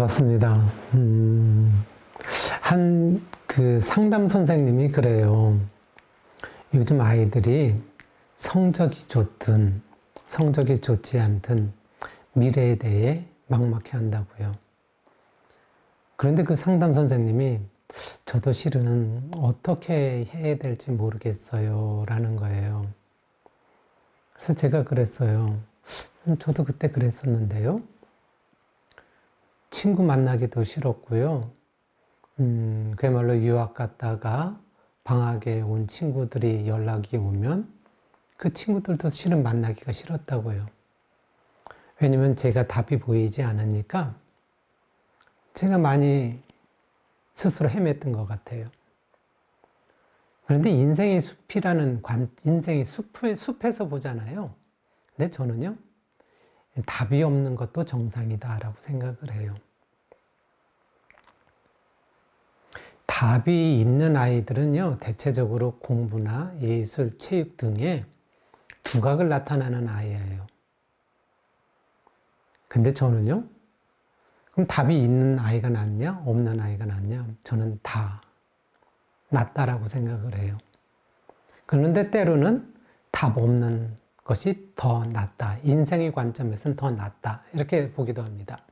반갑습니다. 한 상담 선생님이 그래요. 요즘 아이들이 성적이 좋든 성적이 좋지 않든 미래에 대해 막막해 한다고요. 그런데 그 상담 선생님이 저도 실은 어떻게 해야 될지 모르겠어요 라는 거예요. 그래서 제가 그랬어요. 저도 그때 그랬었는데요. 친구 만나기도 싫었고요. 그야말로 유학 갔다가 방학에 온 친구들이 연락이 오면 그 친구들도 실은 만나기가 싫었다고요. 왜냐면 제가 답이 보이지 않으니까 제가 많이 스스로 헤맸던 것 같아요. 그런데 인생의 숲이라는 인생이 숲에서 보잖아요. 근데 저는요, 답이 없는 것도 정상이다라고 생각을 해요. 답이 있는 아이들은요, 대체적으로 공부나 예술, 체육 등의 두각을 나타나는 아이예요. 근데 저는요, 그럼 답이 있는 아이가 낫냐, 없는 아이가 낫냐? 저는 다 낫다라고 생각을 해요. 그런데 때로는 답 없는 것이 더 낫다. 인생의 관점에서는 더 낫다. 이렇게 보기도 합니다.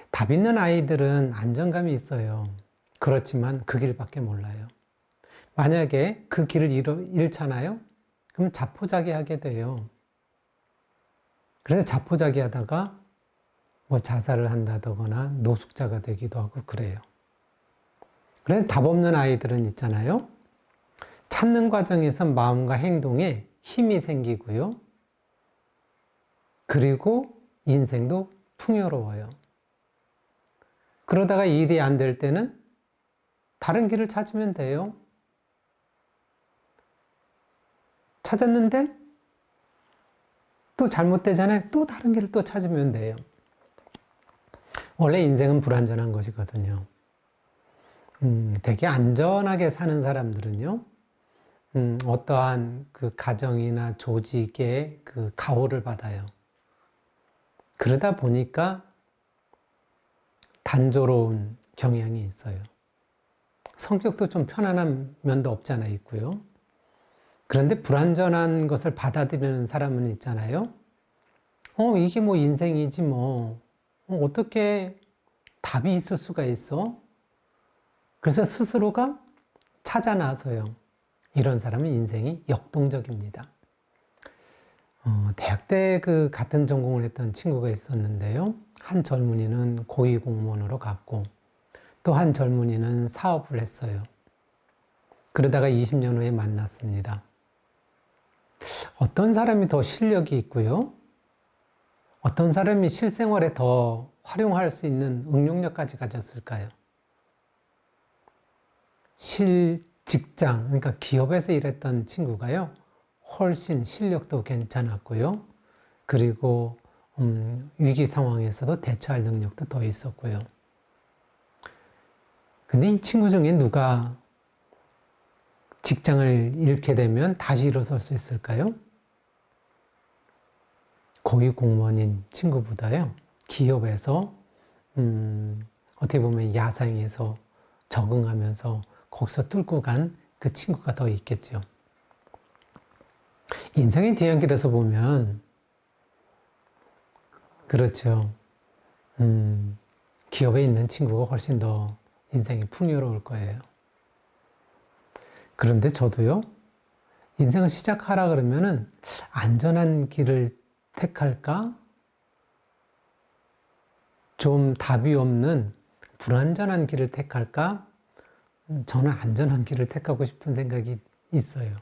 답 있는 아이들은 안정감이 있어요. 그렇지만 그 길밖에 몰라요. 만약에 그 길을 잃잖아요? 그럼 자포자기하게 돼요. 그래서 자포자기하다가 뭐 자살을 한다거나 노숙자가 되기도 하고 그래요. 그래서 답 없는 아이들은 있잖아요. 찾는 과정에서 마음과 행동에 힘이 생기고요. 그리고 인생도 풍요로워요. 그러다가 일이 안 될 때는 다른 길을 찾으면 돼요. 찾았는데 또 잘못되잖아요. 또 다른 길을 또 찾으면 돼요. 원래 인생은 불완전한 것이거든요. 되게 안전하게 사는 사람들은요, 어떠한 그 가정이나 조직의 그 가호를 받아요. 그러다 보니까 단조로운 경향이 있어요. 성격도 좀 편안한 면도 없지 않아 있고요. 그런데 불완전한 것을 받아들이는 사람은 있잖아요. 이게 뭐 인생이지 뭐. 어떻게 답이 있을 수가 있어? 그래서 스스로가 찾아 나서요. 이런 사람은 인생이 역동적입니다. 대학 때 그 같은 전공을 했던 친구가 있었는데요. 한 젊은이는 고위공무원으로 갔고 또 한 젊은이는 사업을 했어요. 그러다가 20년 후에 만났습니다. 어떤 사람이 더 실력이 있고요? 어떤 사람이 실생활에 더 활용할 수 있는 응용력까지 가졌을까요? 직장, 그러니까 기업에서 일했던 친구가요, 훨씬 실력도 괜찮았고요. 그리고 위기 상황에서도 대처할 능력도 더 있었고요. 근데 이 친구 중에 누가 직장을 잃게 되면 다시 일어설 수 있을까요? 고위 공무원인 친구보다요, 기업에서 어떻게 보면 야상에서 적응하면서 거기서 뚫고 간 그 친구가 더 있겠죠. 인생의 뒤안길에서 보면 그렇죠. 기업에 있는 친구가 훨씬 더 인생이 풍요로울 거예요. 그런데 저도요, 인생을 시작하라 그러면은 안전한 길을 택할까? 좀 답이 없는 불안전한 길을 택할까? 저는 안전한 길을 택하고 싶은 생각이 있어요.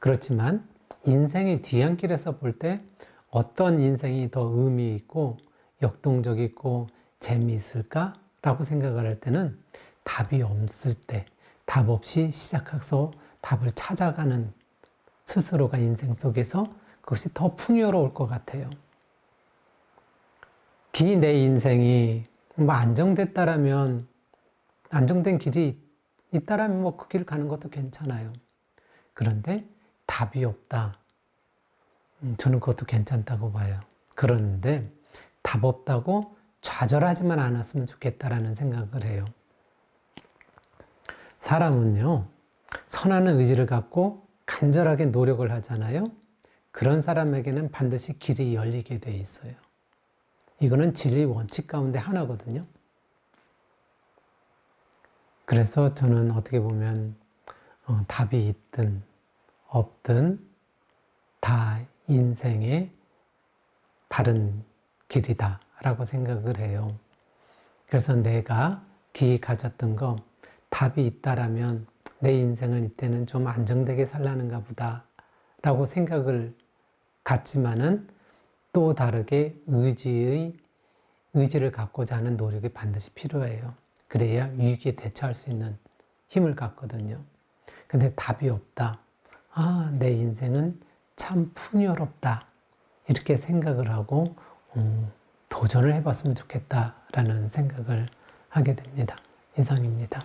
그렇지만 인생의 뒤안길에서 볼 때 어떤 인생이 더 의미 있고 역동적이고 재미있을까라고 생각을 할 때는 답이 없을 때, 답 없이 시작해서 답을 찾아가는 스스로가 인생 속에서 그것이 더 풍요로울 것 같아요. 내 인생이 뭐 안정된 길이 있다라면 뭐 그 길 가는 것도 괜찮아요. 그런데 답이 없다. 저는 그것도 괜찮다고 봐요. 그런데 답 없다고 좌절하지만 않았으면 좋겠다라는 생각을 해요. 사람은요, 선한 의지를 갖고 간절하게 노력을 하잖아요. 그런 사람에게는 반드시 길이 열리게 돼 있어요. 이거는 진리 원칙 가운데 하나거든요. 그래서 저는 어떻게 보면 답이 있든 없든 다 인생의 바른 길이다 라고 생각을 해요. 그래서 내가 기이 가졌던 거 답이 있다라면 내 인생을 이때는 좀 안정되게 살라는가 보다 라고 생각을 갖지만은 또 다르게 의지를 갖고자 하는 노력이 반드시 필요해요. 그래야 위기에 대처할 수 있는 힘을 갖거든요. 근데 답이 없다. 아, 내 인생은 참 풍요롭다. 이렇게 생각을 하고 도전을 해봤으면 좋겠다라는 생각을 하게 됩니다. 이상입니다.